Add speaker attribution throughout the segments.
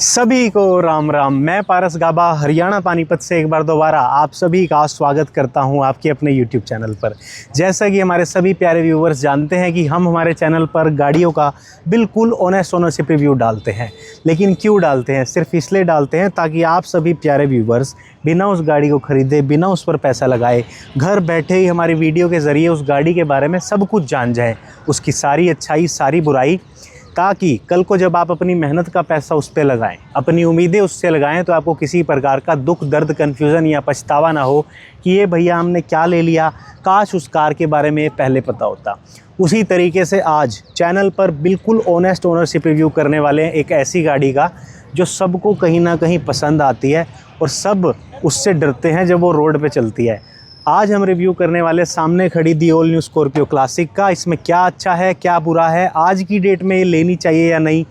Speaker 1: सभी को राम राम। मैं पारस गाबा हरियाणा पानीपत से एक बार दोबारा आप सभी का स्वागत करता हूं आपके अपने YouTube चैनल पर। जैसा कि हमारे सभी प्यारे व्यूवर्स जानते हैं कि हम हमारे चैनल पर गाड़ियों का बिल्कुल ऑनेस्ट ओनरशिप रिव्यू डालते हैं। लेकिन क्यों डालते हैं? सिर्फ इसलिए डालते हैं ताकि आप सभी प्यारे व्यूवर्स बिना उस गाड़ी को ख़रीदे, बिना उस पर पैसा लगाए, घर बैठे ही हमारी वीडियो के ज़रिए उस गाड़ी के बारे में सब कुछ जान जाएँ, उसकी सारी अच्छाई, सारी बुराई, ताकि कल को जब आप अपनी मेहनत का पैसा उस पर लगाएं, अपनी उम्मीदें उससे लगाएं, तो आपको किसी प्रकार का दुख, दर्द, कन्फ्यूज़न या पछतावा ना हो कि ये भैया हमने क्या ले लिया, काश उस कार के बारे में पहले पता होता। उसी तरीके से आज चैनल पर बिल्कुल ऑनेस्ट ओनरशिप रिव्यू करने वाले हैं एक ऐसी गाड़ी का जो सबको कहीं ना कहीं पसंद आती है और सब उससे डरते हैं जब वो रोड पे चलती है। आज हम रिव्यू करने वाले सामने खड़ी the all new Scorpio classic का। इसमें क्या अच्छा है, क्या बुरा है, आज की डेट में ये लेनी चाहिए या नहीं,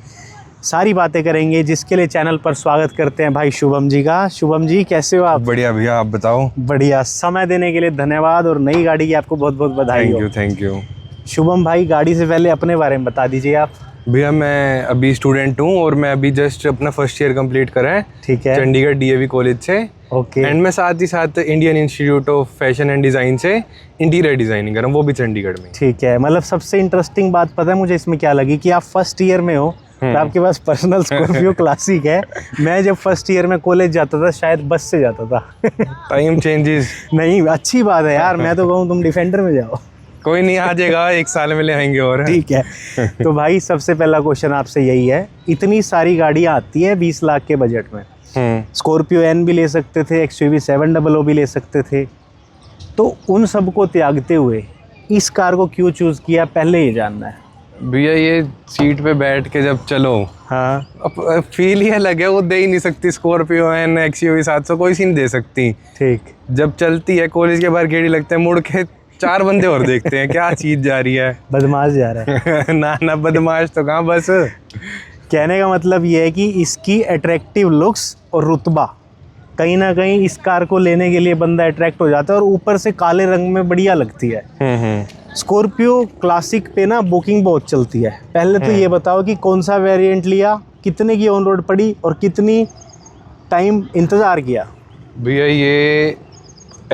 Speaker 1: सारी बातें करेंगे, जिसके लिए चैनल पर स्वागत करते हैं भाई शुभम जी का। शुभम जी कैसे हो आप?
Speaker 2: बढ़िया भैया, आप बताओ।
Speaker 1: बढ़िया। समय देने के लिए धन्यवाद और नई गाड़ी की आपको बहुत बहुत बधाई हो।
Speaker 2: Thank you.
Speaker 1: शुभम भाई, गाड़ी से पहले अपने बारे में बता दीजिए आप।
Speaker 2: भैया मैं अभी स्टूडेंट हूँ और मैं अभी जस्ट अपना फर्स्ट ईयर कंप्लीट करा है।
Speaker 1: ठीक है।
Speaker 2: चंडीगढ़ DAV कॉलेज से।
Speaker 1: ओके।
Speaker 2: एंड मैं साथ ही साथ Indian institute of fashion and design से इंटीरियर डिज़ाइनिंग कर रहा हूँ, वो भी चंडीगढ़ में।
Speaker 1: ठीक है। मतलब सबसे इंटरेस्टिंग बात पता है मुझे इसमें क्या लगी कि आप फर्स्ट ईयर में हो तो आपके पास पर्सनल स्कॉर्पियो क्लासिक है। मैं जब फर्स्ट ईयर में कॉलेज जाता था शायद बस से जाता था।
Speaker 2: Time changes.
Speaker 1: नहीं, अच्छी बात है यार। मैं तो कहूँ तुम डिफेंडर में जाओ।
Speaker 2: कोई नहीं, आ जाएगा, एक साल में ले आएंगे और।
Speaker 1: ठीक है। तो भाई सबसे पहला क्वेश्चन आपसे यही है, इतनी सारी गाड़ियाँ आती है 20 लाख के बजट में। स्कॉर्पियो N भी ले सकते थे, XUV 700 भी ले सकते थे, तो उन सबको त्यागते हुए इस कार को क्यों चूज़ किया, पहले ये जानना है।
Speaker 2: भैया ये सीट पे बैठ के जब चलो, हाँ, अब फील ही अलग है, वो दे ही नहीं सकती। स्कॉर्पियो N, XUV 700 कोई सी नहीं दे सकती।
Speaker 1: ठीक।
Speaker 2: जब चलती है कॉलेज के बाहर गेड़ी लगते हैं, मुड़ के 4 बंदे और देखते हैं क्या चीज जा रही है।
Speaker 1: बदमाश जा रहा है।
Speaker 2: ना बदमाश तो कहाँ, बस
Speaker 1: कहने का मतलब ये है कि इसकी अट्रैक्टिव लुक्स और रुतबा कहीं ना कहीं इस कार को लेने के लिए बंदा अट्रैक्ट हो जाता है, और ऊपर से काले रंग में बढ़िया लगती है। स्कॉर्पियो क्लासिक पे ना बुकिंग बहुत चलती है। पहले तो ये बताओ कि कौन सा वेरिएंट लिया, कितने की ऑन रोड पड़ी और कितनी टाइम इंतज़ार किया?
Speaker 2: भैया ये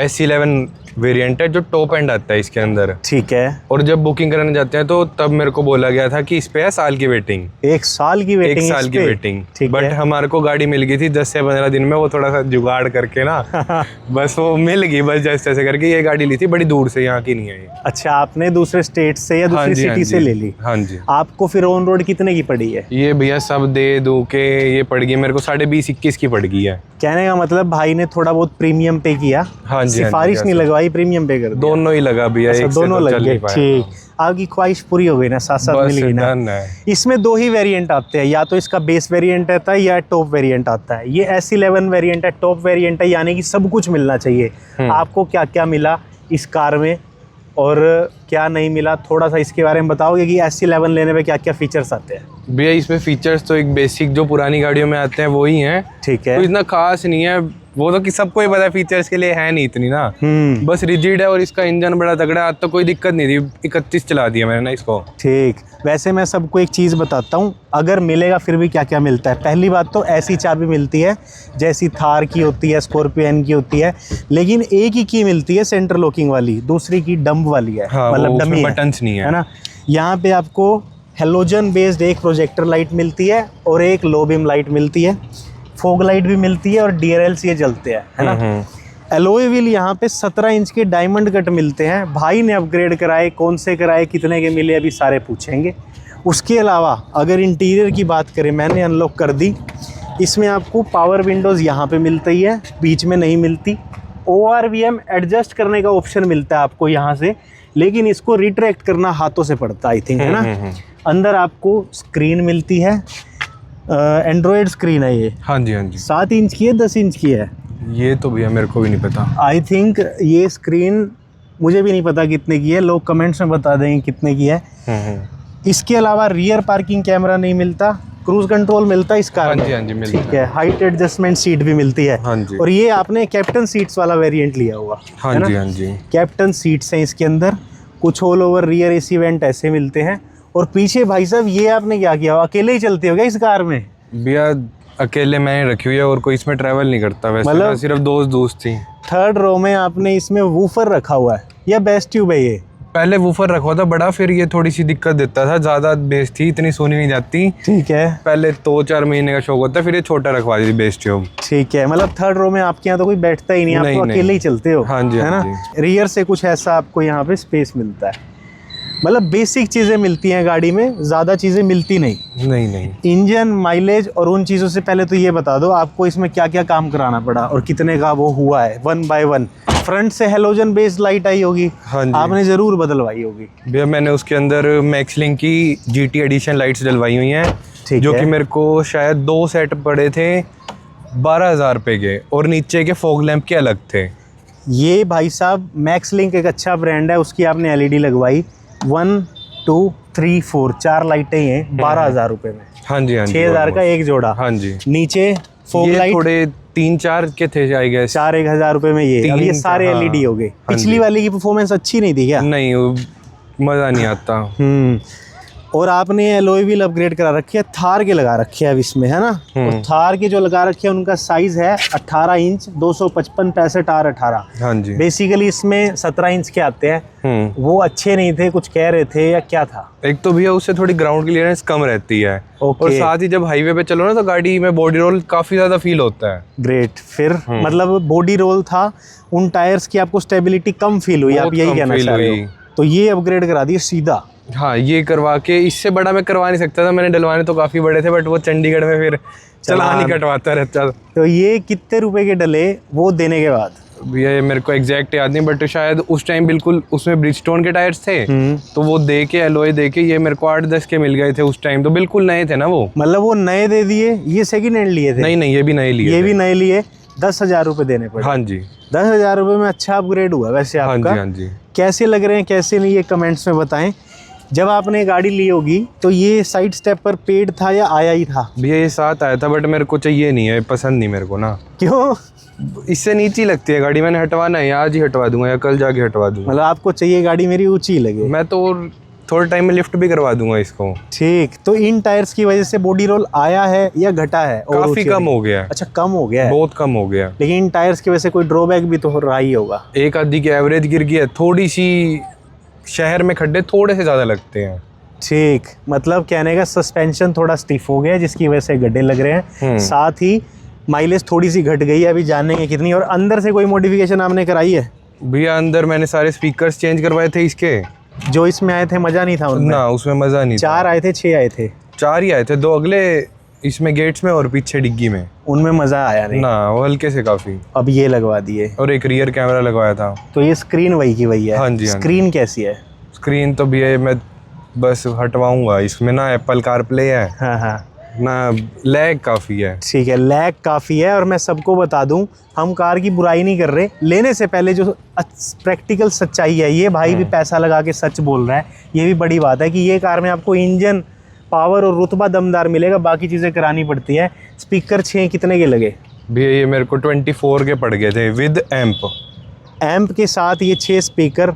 Speaker 2: S11 वेरिएंट है जो टॉप एंड आता है इसके अंदर।
Speaker 1: ठीक है।
Speaker 2: और जब बुकिंग कराने जाते हैं तो तब मेरे को बोला गया था कि इस पे है साल की वेटिंग।
Speaker 1: 1 साल की वेटिंग?
Speaker 2: 1 साल की वेटिंग।
Speaker 1: ठीक
Speaker 2: बट
Speaker 1: है।
Speaker 2: हमारे को गाड़ी मिल गई थी 10 से 15 दिन में, वो थोड़ा सा जुगाड़ करके ना बस वो मिल गई, बस जैसे तैसे करके। ये गाड़ी ली थी बड़ी दूर से, यहाँ की नहीं है ये।
Speaker 1: अच्छा, आपने दूसरे स्टेट से या दूसरी सिटी से ले ली?
Speaker 2: हाँ जी।
Speaker 1: आपको फिर ऑन रोड कितने की पड़ी है?
Speaker 2: ये भैया सब दे दो के ये पड़ गई मेरे को 20.5-21 की पड़ गई है।
Speaker 1: कहने का मतलब भाई ने थोड़ा बहुत प्रीमियम पे किया।
Speaker 2: हाँ जी।
Speaker 1: सिफारिश नहीं लगवाई, प्रीमियम पे कर दिया।
Speaker 2: दोनों ही लगा भैया।
Speaker 1: अच्छा, दोनों लग गए। ठीक। आपकी ख्वाहिश पूरी हो गई ना, साथ साथ मिल गई ना। इसमें 2 ही वेरिएंट आते हैं, या तो इसका बेस वेरिएंट आता है या टॉप वेरिएंट आता है। ये S11 वेरिएंट है, टॉप वेरिएंट है, यानी कि सब कुछ मिलना चाहिए। आपको क्या क्या मिला इस कार में और क्या नहीं मिला, थोड़ा सा इसके बारे में बताओगे कि S11 लेने पे क्या क्या फीचर्स आते हैं?
Speaker 2: भैया इसमें फीचर्स तो एक बेसिक जो पुरानी गाड़ियों में आते हैं वो ही हैं।
Speaker 1: ठीक है।
Speaker 2: तो इतना खास नहीं है, वो तो कि सबको ही पता है, फीचर्स के लिए है नहीं इतनी ना। बस रिजिड है और इसका इंजन बड़ा तगड़ा है। आज तो कोई दिक्कत नहीं थी, 31 चला दिया मैंने ना इसको। ठीक।
Speaker 1: वैसे मैं सबको एक चीज़ बताता हूँ, अगर मिलेगा फिर भी क्या क्या मिलता है। पहली बात तो ऐसी चाबी मिलती है जैसी थार की होती है, स्कॉर्पियो N की होती है, लेकिन एक ही की मिलती है सेंटर लॉकिंग वाली, दूसरी की डंप वाली है।
Speaker 2: हाँ,
Speaker 1: मतलब डमी
Speaker 2: बटन्स नहीं
Speaker 1: है ना। यहाँ पे आपको हेलोजन बेस्ड एक प्रोजेक्टर लाइट मिलती है और एक लो बीम लाइट मिलती है, फॉग लाइट भी मिलती है और DRLs ये जलते हैं, है ना। एलॉय व्हील यहाँ पे 17 इंच के डायमंड कट मिलते हैं। भाई ने अपग्रेड कराए, कौन से कराए, कितने के मिले, अभी सारे पूछेंगे। उसके अलावा अगर इंटीरियर की बात करें, मैंने अनलॉक कर दी, इसमें आपको पावर विंडोज़ यहाँ पे मिलती है, बीच में नहीं मिलती। ORVM एडजस्ट करने का ऑप्शन मिलता है आपको यहाँ से, लेकिन इसको रिट्रैक्ट करना हाथों से पड़ता है, आई थिंक, है ना। अंदर आपको स्क्रीन मिलती है, एंड्रॉयड स्क्रीन है ये।
Speaker 2: हाँ जी, हाँ जी।
Speaker 1: 7 इंच की है, 10 इंच की है?
Speaker 2: ये तो भैया मेरे को भी नहीं पता।
Speaker 1: आई थिंक ये स्क्रीन मुझे भी नहीं पता कितने की है, लोग कमेंट्स में बता देंगे कितने की है। इसके अलावा रियर पार्किंग कैमरा नहीं मिलता, क्रूज कंट्रोल मिलता है इस कार में।
Speaker 2: हाँ जी, मिलता है।
Speaker 1: ठीक है। हाइट एडजस्टमेंट सीट भी मिलती है।
Speaker 2: हाँ जी।
Speaker 1: और ये आपने कैप्टन सीट्स वाला वेरिएंट लिया हुआ।
Speaker 2: हाँ जी, हाँ जी।
Speaker 1: कैप्टन सीट्स हैं इसके अंदर, कुछ all over rear AC went ऐसे मिलते हैं। और पीछे भाई साहब ये आपने क्या किया, अकेले ही चलते हो क्या इस कार में?
Speaker 2: भैया अकेले मैंने रखी हुई है और कोई इसमें ट्रैवल नहीं करता वैसे
Speaker 1: मतलब
Speaker 2: ना, सिर्फ दोस्त थी।
Speaker 1: थर्ड रो में आपने इसमें वूफर रखा हुआ है या बेस ट्यूब है ये?
Speaker 2: पहले वूफर रखा था बड़ा, फिर ये थोड़ी सी दिक्कत देता था, ज्यादा बेस थी, इतनी सोनी नहीं जाती।
Speaker 1: ठीक है,
Speaker 2: पहले 2-4 महीने का शौक होता है, फिर ये छोटा रखवा दी थी बेस ट्यूब।
Speaker 1: ठीक है। मतलब थर्ड रो में आपके यहाँ तो कोई बैठता ही नहीं, आप तो अकेले ही चलते हो।
Speaker 2: हाँ जी,
Speaker 1: है ना। रियर से कुछ ऐसा आपको यहाँ पे स्पेस मिलता है, मतलब बेसिक चीजें मिलती हैं गाड़ी में, ज्यादा चीजें मिलती नहीं।
Speaker 2: नहीं
Speaker 1: इंजन, माइलेज और उन चीजों से पहले तो ये बता दो आपको इसमें क्या क्या काम कराना पड़ा और कितने का वो हुआ है 1 by 1। फ्रंट से हेलोजन बेस्ड लाइट आई होगी,
Speaker 2: हाँ जी।
Speaker 1: आपने जरूर बदलवाई होगी।
Speaker 2: भैया मैंने उसके अंदर मैक्सलिंक की GT एडिशन लाइट्स डलवाई हुई हैं, जो कि मेरे को शायद 2 सेट पड़े थे 12,000 रुपये के, और नीचे के फॉग लैंप के अलग थे।
Speaker 1: ये भाई साहब मैक्सलिंक एक अच्छा ब्रांड है, उसकी आपने LED लगवाई। 1 2 3 4 4 लाइटें हैं 12,000 रुपये में।
Speaker 2: हाँ जी, हाँ जी।
Speaker 1: 6,000 का एक जोड़ा।
Speaker 2: हाँ जी।
Speaker 1: नीचे फोग
Speaker 2: ये
Speaker 1: लाइट
Speaker 2: थोड़े 3-4 के थे आई गेस,
Speaker 1: 4-1,000 रुपये में ये। अब ये सारे
Speaker 2: हाँ,
Speaker 1: LED हो गए।
Speaker 2: हाँ
Speaker 1: पिछली
Speaker 2: जी।
Speaker 1: वाली की परफॉर्मेंस अच्छी नहीं थी क्या?
Speaker 2: नहीं, मज़ा नहीं आता।
Speaker 1: और आपने एलॉय व्हील अपग्रेड करा रखी है, थार के लगा रखे हैं अब इसमें, है ना। और थार के जो लगा रखे हैं उनका साइज है 18 इंच 255 65 R18।
Speaker 2: हाँ जी।
Speaker 1: बेसिकली इसमें 17 इंच के आते हैं, वो अच्छे नहीं थे, कुछ कह रहे थे या क्या था?
Speaker 2: एक तो भैया उससे थोड़ी ग्राउंड क्लियरेंस कम रहती है,
Speaker 1: ओके।
Speaker 2: और साथ ही जब हाईवे पे चलो ना तो गाड़ी में बॉडी रोल काफी ज्यादा फील होता है।
Speaker 1: ग्रेट। फिर मतलब बॉडी रोल था, उन टायर्स की आपको स्टेबिलिटी कम फील हुई, आप यही कहना चाह रहे हो? तो ये अपग्रेड करा दिए सीधा।
Speaker 2: हाँ, ये करवा के, इससे बड़ा मैं करवा नहीं सकता था, मैंने डलवाने तो काफी बड़े थे, बट वो चंडीगढ़ में फिर चलान ही कटवाता रहता था।
Speaker 1: तो ये कितने रुपए के डले वो देने के बाद?
Speaker 2: भैया ये मेरे को एग्जैक्ट याद नहीं, बट शायद उस टाइम बिल्कुल उसमें ब्रिजस्टोन के टायर्स थे, तो वो दे के एलॉय दे के ये मेरे को 8-10 के मिल गए थे उस टाइम, तो बिल्कुल नए थे ना वो।
Speaker 1: मतलब वो नए दे दिए, ये सेकंड हैंड लिए थे?
Speaker 2: नहीं, ये भी नए लिए,
Speaker 1: ये भी नए लिए। 10,000 रुपये देने पड़े।
Speaker 2: हाँ जी।
Speaker 1: 10,000 रुपये में अच्छा अपग्रेड हुआ वैसे आपका।
Speaker 2: हाँ जी।
Speaker 1: कैसे लग रहे हैं कैसे नहीं, ये कमेंट्स में बताएं। जब आपने गाड़ी ली होगी तो ये साइड स्टेप पर पेड था या आया ही था?
Speaker 2: भैया ये साथ आया था, बट मेरे को चाहिए नहीं है, पसंद नहीं मेरे को ना।
Speaker 1: क्यों?
Speaker 2: इससे नीची लगती है गाड़ी, मैंने हटवाना है, आज ही हटवा दूंगा या कल जाके हटवा दूंगा।
Speaker 1: मतलब आपको चाहिए गाड़ी मेरी ऊंची लगे?
Speaker 2: मैं तो थोड़े टाइम में लिफ्ट भी करवा दूंगा इसको।
Speaker 1: ठीक। तो इन टायर्स की वजह से बॉडी रोल आया है या घटा है? और
Speaker 2: काफी कम हो गया।
Speaker 1: अच्छा, कम हो गया है,
Speaker 2: बहुत कम हो गया।
Speaker 1: लेकिन इन टायर्स की वजह से कोई ड्रॉबैक भी तो रहा ही होगा।
Speaker 2: एक आधी की एवरेज गिर गई है, थोड़ी सी शहर में खड्डे थोड़े से ज्यादा लगते हैं।
Speaker 1: ठीक, मतलब कहने का सस्पेंशन थोड़ा स्टिफ हो गया जिसकी वजह से गड्ढे लग रहे हैं, साथ ही माइलेज थोड़ी सी घट गई है, अभी जानेंगे कितनी। और अंदर से कोई मॉडिफिकेशन आपने कराई है?
Speaker 2: भैया अंदर मैंने सारे स्पीकर्स चेंज करवाए थे इसके।
Speaker 1: जो इसमें आए थे मजा नहीं था उनमें?
Speaker 2: ना, उसमें मजा नहीं।
Speaker 1: 4 आए थे 6 आए थे?
Speaker 2: 4 ही आए थे, 2 अगले इसमें गेट्स में और पीछे डिग्गी में।
Speaker 1: उनमें मजा आया नहीं
Speaker 2: ना, वो हल्के से काफी।
Speaker 1: अब ये लगवा दिए
Speaker 2: और एक रियर कैमरा लगवाया था।
Speaker 1: तो ये स्क्रीन वही की वही है?
Speaker 2: हाँ जी।
Speaker 1: स्क्रीन कैसी है?
Speaker 2: स्क्रीन तो भैया मैं बस हटवाऊंगा, इसमें ना एप्पल कारप्ले है,
Speaker 1: हाँ हाँ,
Speaker 2: ना लैग काफ़ी है।
Speaker 1: ठीक है, लैग काफ़ी है। और मैं सबको बता दूं, हम कार की बुराई नहीं कर रहे, लेने से पहले जो प्रैक्टिकल सच्चाई है, ये भाई भी पैसा लगा के सच बोल रहा है, ये भी बड़ी बात है कि ये कार में आपको इंजन पावर और रुतबा दमदार मिलेगा, बाकी चीज़ें करानी पड़ती है। स्पीकर 6 कितने के लगे?
Speaker 2: भैया ये मेरे को 24 के पड़ गए थे विद एम्प
Speaker 1: के साथ। ये 6 स्पीकर,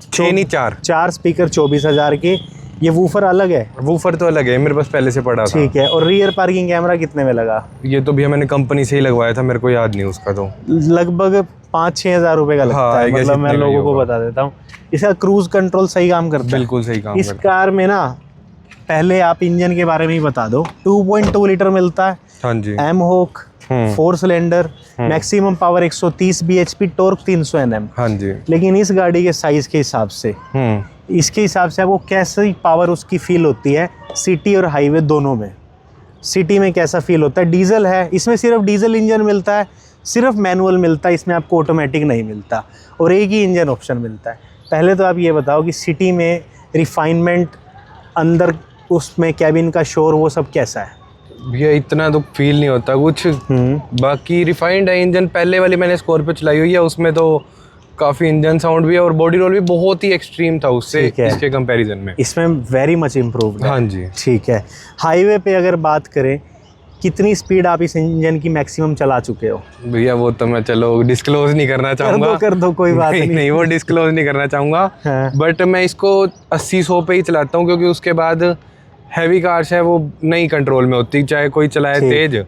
Speaker 2: 6 नहीं
Speaker 1: 4 स्पीकर 24,000 के। ये वूफर अलग है?
Speaker 2: वूफर तो अलग है, मेरे पास पहले से पड़ा था।
Speaker 1: ठीक है। और रियर पार्किंग कैमरा कितने में लगा?
Speaker 2: ये तो भैया मैंने कंपनी से ही लगवाया था, मेरे को याद नहीं उसका। तो
Speaker 1: लगभग 5-6 हज़ार रुपये का लगता
Speaker 2: हाँ,
Speaker 1: है। मतलब मैं लोगों को बता देता हूँ, इसका क्रूज कंट्रोल सही काम करता है?
Speaker 2: बिल्कुल सही काम
Speaker 1: इस
Speaker 2: करता
Speaker 1: कार में ना, पहले आप इंजन के बारे में ही बता दो। 2.2 लीटर मिलता है।
Speaker 2: हाँ जी।
Speaker 1: एम होक 4 cylinder, maximum power 130 bhp, torque 300 Nm।
Speaker 2: हाँ जी।
Speaker 1: लेकिन इस गाड़ी के साइज के हिसाब से, इसके हिसाब से आपको कैसी पावर उसकी फील होती है सिटी और हाईवे दोनों में? सिटी में कैसा फील होता है? डीजल है, इसमें सिर्फ डीजल इंजन मिलता है, सिर्फ मैनुअल मिलता है, इसमें आपको ऑटोमेटिक नहीं मिलता, और एक ही इंजन ऑप्शन मिलता है। पहले तो आप ये बताओ कि सिटी में रिफाइनमेंट, अंदर उसमें कैबिन का शोर, वो सब कैसा है?
Speaker 2: भैया इतना तो फील नहीं होता कुछ। बाकी रिफाइंड है इंजन, पहले वाली मैंने स्कॉर्पियो चलाई हुई है, उसमें तो काफ़ी इंजन साउंड भी है और बॉडी रोल भी बहुत ही एक्सट्रीम था उससे, इसके कंपैरिजन में।
Speaker 1: इसमें वेरी मच इम्प्रूव्ड है।
Speaker 2: हाँ जी।
Speaker 1: ठीक है। हाईवे पे अगर बात करें, कितनी स्पीड आप इस इंजन की मैक्सिमम चला चुके हो?
Speaker 2: भैया वो तो मैं चलो डिस्क्लोज नहीं करना चाहूँगा।
Speaker 1: कर दो कोई बात
Speaker 2: नहीं, वो डिस्क्लोज नहीं करना चाहूँगा। बट मैं इसको 80-100 पे ही चलाता हूँ, क्योंकि उसके बाद हैवी कार्स है वो नहीं कंट्रोल में होती, चाहे कोई चलाए तेज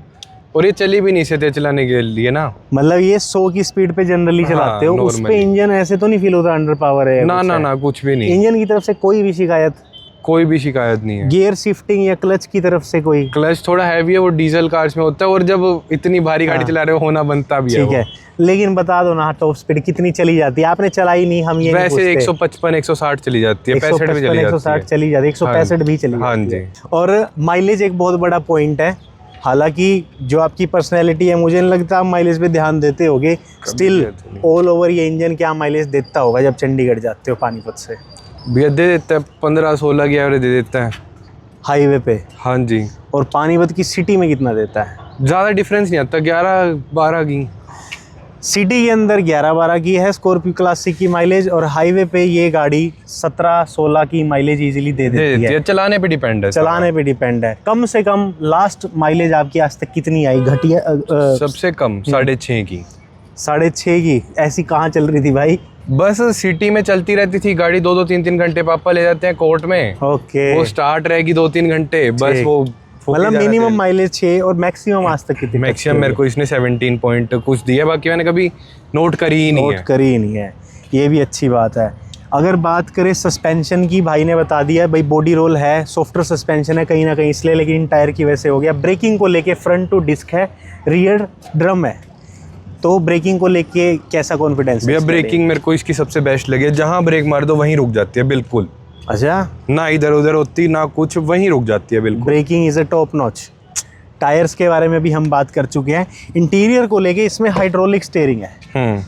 Speaker 2: और ये चली भी नहीं सकते चलाने के लिए ना।
Speaker 1: मतलब ये 100 की स्पीड पे जनरली चलाते हो, उस पे
Speaker 2: normally।
Speaker 1: इंजन ऐसे तो नहीं फील होता अंडर पावर है?
Speaker 2: ना ना ना, कुछ भी नहीं,
Speaker 1: इंजन की तरफ से कोई भी शिकायत?
Speaker 2: कोई भी शिकायत नहीं है।
Speaker 1: गियर शिफ्टिंग या क्लच की तरफ से कोई?
Speaker 2: क्लच थोड़ा हैवी है, वो डीजल कार्स में होता है, और जब इतनी भारी गाड़ी चला रहे हो होना बनता भी है।
Speaker 1: ठीक है, लेकिन बता दो ना टॉप स्पीड कितनी चली जाती है? आपने चलाई नहीं, हम ये नहीं
Speaker 2: वैसे 155 160 चली जाती है, 65 भी चली जाती है,
Speaker 1: 160 चली जाती है, 165 भी चली
Speaker 2: हाँ
Speaker 1: जाती
Speaker 2: जी।
Speaker 1: है। और माइलेज एक बहुत बड़ा पॉइंट है, हालांकि जो आपकी पर्सनैलिटी है मुझे नहीं लगता आप माइलेज पे ध्यान देते होगे, स्टिल ऑल ओवर ये इंजन क्या माइलेज देता होगा जब चंडीगढ़ जाते हो पानीपत से?
Speaker 2: भैया दे देता है 15-16 की एवरेज दे देता है
Speaker 1: हाईवे पे।
Speaker 2: हाँ जी।
Speaker 1: और पानीपत की सिटी में कितना देता है?
Speaker 2: ज़्यादा डिफरेंस नहीं आता, 11-12 की।
Speaker 1: सिटी के अंदर 11-12 की है स्कॉर्पियो क्लासिक की माइलेज, और हाईवे पे ये गाड़ी 17-16 की माइलेज इजीली दे देती है।
Speaker 2: चलाने पे डिपेंड है,
Speaker 1: चलाने पे डिपेंड है। कम से कम लास्ट माइलेज आपकी आज तक कितनी आई? घटिया
Speaker 2: सबसे कम 6.5 की।
Speaker 1: 6.5 की? ऐसी कहाँ चल रही थी भाई?
Speaker 2: बस सिटी में चलती रहती थी गाड़ी, 2-2 3-3 घंटे पापा ले जाते हैं कोर्ट में।
Speaker 1: ओके,
Speaker 2: वो स्टार्ट रहेगी 2-3 घंटे, बस वो
Speaker 1: मतलब मिनिमम माइलेज 6 और मैक्सिमम आज तक कितनी?
Speaker 2: मैक्सिमम मेरे को इसने 17 पॉइंट कुछ दिया, बाकी मैंने कभी नोट करी ही नहीं है।
Speaker 1: नोट करी ही नहीं है, ये भी अच्छी बात है। अगर बात करें सस्पेंशन की, भाई ने बता दिया भाई बॉडी रोल है, सॉफ्टवेयर सस्पेंशन है कहीं ना कहीं इसलिए, लेकिन टायर की वजह से हो गया। ब्रेकिंग को लेके फ्रंट टू डिस्क है, रियर ड्रम है, तो ब्रेकिंग को लेके कैसा कॉन्फिडेंस?
Speaker 2: भैया ब्रेकिंग मेरे को इसकी सबसे बेस्ट लगी है, जहाँ ब्रेक मार दो वहीं रुक जाती है बिल्कुल।
Speaker 1: अच्छा,
Speaker 2: ना इधर उधर होती ना कुछ, वहीं रुक जाती है बिल्कुल।
Speaker 1: Braking is a top notch. Tyres के बारे में भी हम बात कर चुके हैं। इंटीरियर को लेके इसमें हाइड्रोलिक स्टीयरिंग है,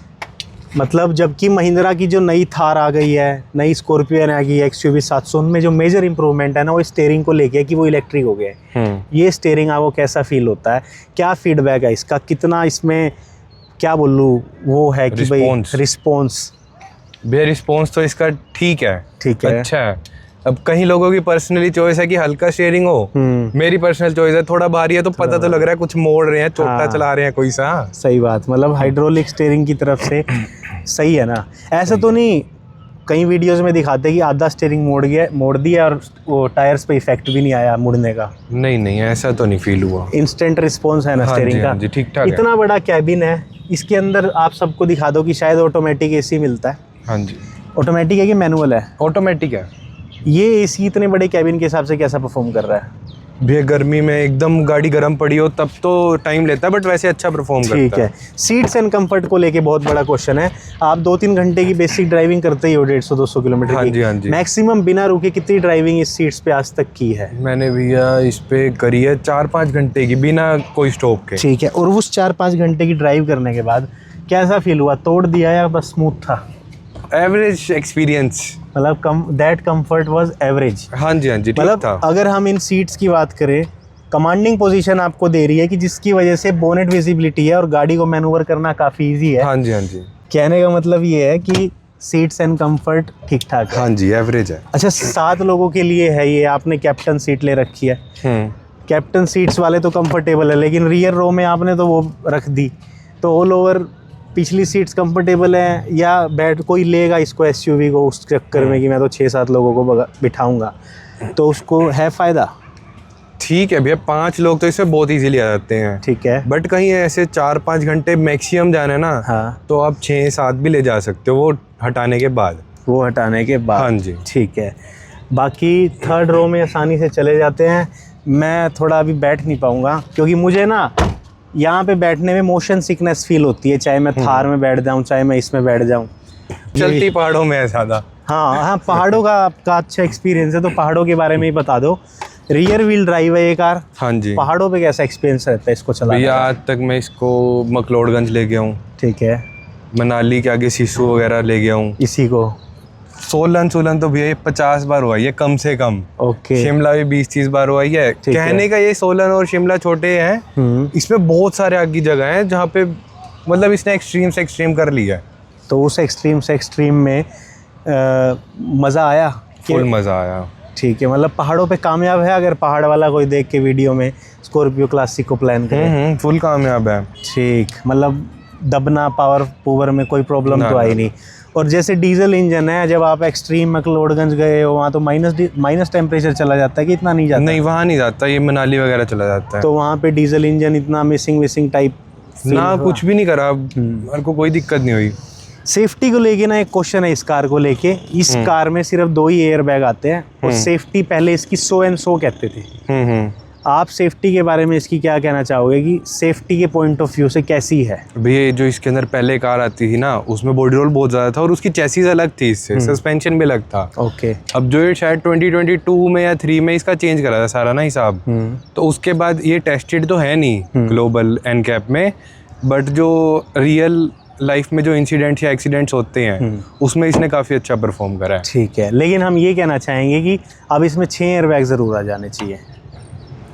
Speaker 1: मतलब जबकि महिंद्रा की जो नई थार आ गई है, नई स्कॉर्पियो आ गई है XUV 700, उनमें जो मेजर इंप्रूवमेंट है ना वो स्टीयरिंग को लेके है कि वो इलेक्ट्रिक हो गया है। ये स्टीयरिंग आपको कैसा फील होता है? क्या फीडबैक है इसका? कितना इसमें क्या बोलूँ वो है कि भाई रिस्पॉन्स?
Speaker 2: भैया रिस्पॉन्स तो इसका ठीक है,
Speaker 1: है,
Speaker 2: अच्छा है। अब कहीं लोगों की पर्सनली चॉइस है कि हल्का शेयरिंग हो, मेरी पर्सनल चॉइस है थोड़ा भारी है, तो पता तो लग रहा है कुछ मोड़ रहे हैं, छोटा चला रहे हैं कोई सा।
Speaker 1: सही बात, मतलब हाइड्रोलिक स्टीयरिंग की तरफ से सही है ना? ऐसा तो नहीं कई वीडियोस में दिखाते कि आधा स्टीयरिंग मोड़ दिया और वो टायर्स पे इफेक्ट भी नहीं आया मुड़ने का?
Speaker 2: नहीं नहीं, ऐसा तो नहीं फील हुआ,
Speaker 1: इंस्टेंट रिस्पॉन्स है ना स्टीयरिंग का?
Speaker 2: जी ठीक ठाक।
Speaker 1: इतना बड़ा कैबिन है, इसके अंदर आप सबको दिखा दो कि शायद ऑटोमेटिक AC मिलता है।
Speaker 2: हाँ जी,
Speaker 1: ऑटोमेटिक है कि मैनुअल है?
Speaker 2: ऑटोमेटिक है।
Speaker 1: ये AC इतने बड़े कैबिन के हिसाब से कैसा परफॉर्म कर रहा है?
Speaker 2: भैया गर्मी में एकदम गाड़ी गर्म पड़ी हो तब तो टाइम लेता है, बट वैसे अच्छा परफॉर्म करता है।
Speaker 1: ठीक है। सीट्स एंड कंफर्ट को लेके बहुत बड़ा क्वेश्चन है। आप 2-3 घंटे की बेसिक ड्राइविंग करते ही हो 150-200 किलोमीटर
Speaker 2: हाँ
Speaker 1: की।
Speaker 2: जी, हाँ जी।
Speaker 1: मैक्सिमम बिना रुके कितनी ड्राइविंग इस सीट्स पे आज तक की है?
Speaker 2: मैंने भैया इस पे करी है 4-5 घंटे की बिना कोई स्टॉप के।
Speaker 1: ठीक है, और उस 4-5 घंटे की ड्राइव करने के बाद कैसा फील हुआ? तोड़ दिया या बस स्मूथ था?
Speaker 2: एवरेज एक्सपीरियंस,
Speaker 1: मतलब दैट कंफर्ट वाज एवरेज।
Speaker 2: हाँ जी हाँ जी, ठीक
Speaker 1: मतलब
Speaker 2: था।
Speaker 1: अगर हम इन सीट्स की बात करें, कमांडिंग पोजीशन आपको दे रही है कि जिसकी वजह से बोनेट विजिबिलिटी है और गाड़ी को मैनूवर करना काफ़ी इजी है।
Speaker 2: हाँ जी हाँ जी,
Speaker 1: कहने का मतलब ये है कि सीट्स एंड कंफर्ट ठीक ठाक है।
Speaker 2: हाँ जी, एवरेज है।
Speaker 1: अच्छा, 7 लोगों के लिए है ये, आपने कैप्टन सीट ले रखी है। कैप्टन सीट्स वाले तो कंफर्टेबल है, लेकिन रियर रो में आपने तो वो रख दी, तो ऑल ओवर पिछली सीट्स कंफर्टेबल है या बैठ कोई लेगा इसको SUV को उस चक्कर में कि मैं तो 6-7 लोगों को बिठाऊंगा, तो उसको है फ़ायदा?
Speaker 2: ठीक है भैया, 5 लोग तो इसमें बहुत इजीली आ जाते हैं।
Speaker 1: ठीक है,
Speaker 2: बट कहीं ऐसे 4-5 घंटे मैक्सिमम जाना है ना,
Speaker 1: हाँ,
Speaker 2: तो आप 6-7 भी ले जा सकते हो, वो हटाने के बाद।
Speaker 1: वो हटाने के बाद,
Speaker 2: हाँ जी,
Speaker 1: ठीक है। बाकी थर्ड रो में आसानी से चले जाते हैं। मैं थोड़ा अभी बैठ नहीं पाऊँगा क्योंकि मुझे ना यहाँ पे बैठने में मोशन सिकनेस फील होती है, चाहे मैं थार में बैठ जाऊँ चाहे मैं इसमें बैठ जाऊँ।
Speaker 2: चलती पहाड़ों में है ज़्यादा।
Speaker 1: हाँ हाँ, पहाड़ों का आपका अच्छा एक्सपीरियंस है तो पहाड़ों के बारे में ही बता दो। रियर व्हील ड्राइव है ये कार।
Speaker 2: हाँ जी।
Speaker 1: पहाड़ों पे कैसा एक्सपीरियंस रहता है इसको चलाने
Speaker 2: भैया
Speaker 1: का?
Speaker 2: आज तक मैं इसको मकलोडगंज ले गया हूँ,
Speaker 1: ठीक है,
Speaker 2: मनाली के आगे सिसु वगैरह ले गया हूँ।
Speaker 1: इसी को
Speaker 2: सोलन तो भैया ये 50 बार हुआ ये कम से कम।
Speaker 1: ओके,
Speaker 2: शिमला भी 20-30 बार हुआ है। कहने का ये सोलन और शिमला छोटे हैं, इसमें बहुत सारे आगे जगह हैं जहाँ पे मतलब इसने एक्सट्रीम से एक्सट्रीम कर लिया है।
Speaker 1: तो उस एक्सट्रीम से एक्सट्रीम में मज़ा आया?
Speaker 2: फुल मज़ा आया।
Speaker 1: ठीक है, मतलब पहाड़ों पे कामयाब है अगर पहाड़ वाला कोई देख के वीडियो में स्कॉर्पियो क्लासिक को प्लान करे?
Speaker 2: फुल कामयाब है।
Speaker 1: ठीक, मतलब दबना पावर में कोई प्रॉब्लम तो आई नहीं। और जैसे डीजल इंजन है, जब आप एक्सट्रीम मकलोडगंज गए हो वहाँ तो माइनस टेम्परेचर चला जाता है कि इतना नहीं जाता?
Speaker 2: नहीं, वहाँ नहीं जाता, ये मनाली वगैरह चला जाता है।
Speaker 1: तो वहाँ पे डीजल इंजन इतना मिसिंग टाइप
Speaker 2: ना, कुछ भी नहीं करा, मेरे को कोई दिक्कत नहीं हुई।
Speaker 1: सेफ्टी को लेके ना एक क्वेश्चन है इस कार को लेके। इस कार में सिर्फ 2 ही एयर बैग आते हैं और सेफ्टी पहले इसकी 100 एंड 100 कहते थे। आप सेफ्टी के बारे में इसकी क्या कहना चाहोगे कि सेफ्टी के पॉइंट ऑफ व्यू से कैसी है?
Speaker 2: भैया जो इसके अंदर पहले कार आती थी ना, उसमें बॉडी रोल बहुत ज़्यादा था और उसकी चेसिस अलग थी, इससे सस्पेंशन भी अलग था।
Speaker 1: ओके।
Speaker 2: अब जो ये शायद 2022 में या 3 में इसका चेंज करा था सारा ना हिसाब, तो उसके बाद ये टेस्टेड तो है नहीं ग्लोबल एनकैप में, बट जो रियल लाइफ में जो इंसिडेंट्स या एक्सीडेंट्स होते हैं उसमें इसने काफ़ी अच्छा परफॉर्म करा है।
Speaker 1: ठीक है, लेकिन हम ये कहना चाहेंगे कि अब इसमें 6 एयर बैग ज़रूर आ जाने चाहिए,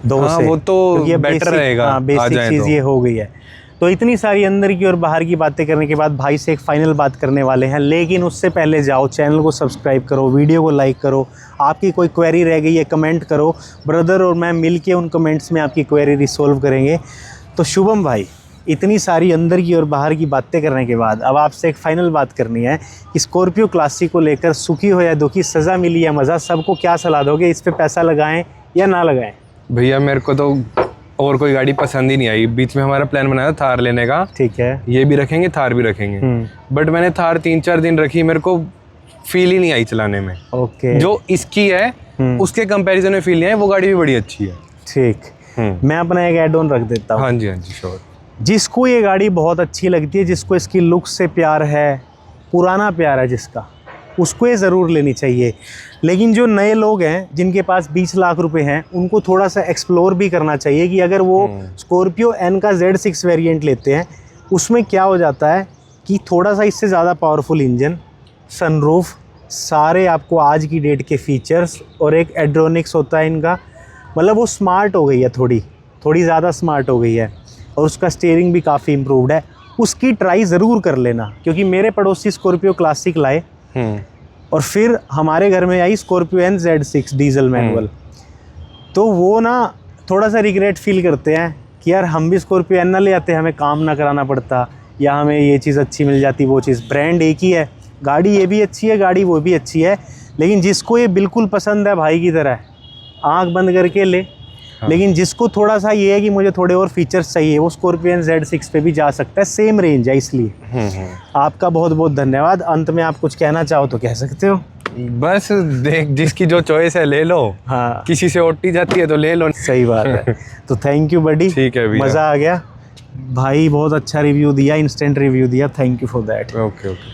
Speaker 1: 2 से।
Speaker 2: वो तो बेटर रहेगा।
Speaker 1: हाँ, बेसिक चीज़ ये हो गई है। तो इतनी सारी अंदर की और बाहर की बातें करने के बाद भाई से एक फाइनल बात करने वाले हैं, लेकिन उससे पहले जाओ चैनल को सब्सक्राइब करो, वीडियो को लाइक करो, आपकी कोई क्वेरी रह गई है कमेंट करो, ब्रदर और मैं मिल के उन कमेंट्स में आपकी क्वेरी रिसोल्व करेंगे। तो शुभम भाई, इतनी सारी अंदर की और बाहर की बातें करने के बाद अब आपसे एक फाइनल बात करनी है कि स्कॉर्पियो क्लासिक को लेकर सुखी हो या दुखी, सज़ा मिली या मज़ा, सबको क्या सलाह दोगे? इस पे पैसा लगाएं या ना लगाएं?
Speaker 2: भैया मेरे को तो और कोई गाड़ी पसंद ही नहीं आई। बीच में हमारा प्लान बनाया था थार लेने का,
Speaker 1: ठीक है,
Speaker 2: ये भी रखेंगे थार भी रखेंगे, बट मैंने थार 3-4 दिन रखी, मेरे को फील ही नहीं आई चलाने में।
Speaker 1: ओके।
Speaker 2: जो इसकी है उसके कंपैरिजन में फील नहीं आई, वो गाड़ी भी बड़ी अच्छी है।
Speaker 1: ठीक, मैं अपना एक एड ऑन रख देता हूँ।
Speaker 2: हाँ जी, हाँ जी, श्योर।
Speaker 1: जिसको ये गाड़ी बहुत अच्छी लगती है, जिसको इसकी लुक से प्यार है, पुराना प्यार है जिसका, उसको ये ज़रूर लेनी चाहिए। लेकिन जो नए लोग हैं जिनके पास 20 लाख रुपए हैं, उनको थोड़ा सा एक्सप्लोर भी करना चाहिए कि अगर वो स्कॉर्पियो एन का Z6 वेरिएंट लेते हैं, उसमें क्या हो जाता है कि थोड़ा सा इससे ज़्यादा पावरफुल इंजन, सनरूफ, सारे आपको आज की डेट के फीचर्स और एक एड्रोनिक्स होता है इनका, मतलब वो स्मार्ट हो गई है, थोड़ी ज़्यादा स्मार्ट हो गई है, और उसका स्टीयरिंग भी काफ़ी इम्प्रूव्ड है। उसकी ट्राई ज़रूर कर लेना, क्योंकि मेरे पड़ोसी स्कॉर्पियो क्लासिक लाए और फिर हमारे घर में आई Scorpio N Z6 diesel manual, तो वो ना थोड़ा सा रिग्रेट फील करते हैं कि यार हम भी स्कॉर्पियो एन ना ले आते, हमें काम ना कराना पड़ता, या हमें ये चीज़ अच्छी मिल जाती, वो चीज़। ब्रांड एक ही है, गाड़ी ये भी अच्छी है, गाड़ी वो भी अच्छी है, लेकिन जिसको ये बिल्कुल पसंद है भाई की तरह आँख बंद करके ले। लेकिन जिसको थोड़ा सा ये है कि मुझे थोड़े और फीचर्स चाहिए, वो स्कॉर्पियो एन Z6 पे भी जा सकता है, सेम रेंज है इसलिए। आपका बहुत बहुत धन्यवाद। अंत में आप कुछ कहना चाहो तो कह सकते हो।
Speaker 2: बस देख, जिसकी जो चॉइस है ले लो।
Speaker 1: हाँ, किसी
Speaker 2: किसी से ओटी जाती है तो ले लो।
Speaker 1: सही बात है। तो थैंक यू बडी,
Speaker 2: ठीक है भैया,
Speaker 1: मज़ा आ गया भाई, बहुत अच्छा रिव्यू दिया, इंस्टेंट रिव्यू दिया, thank you for that.
Speaker 2: Okay okay.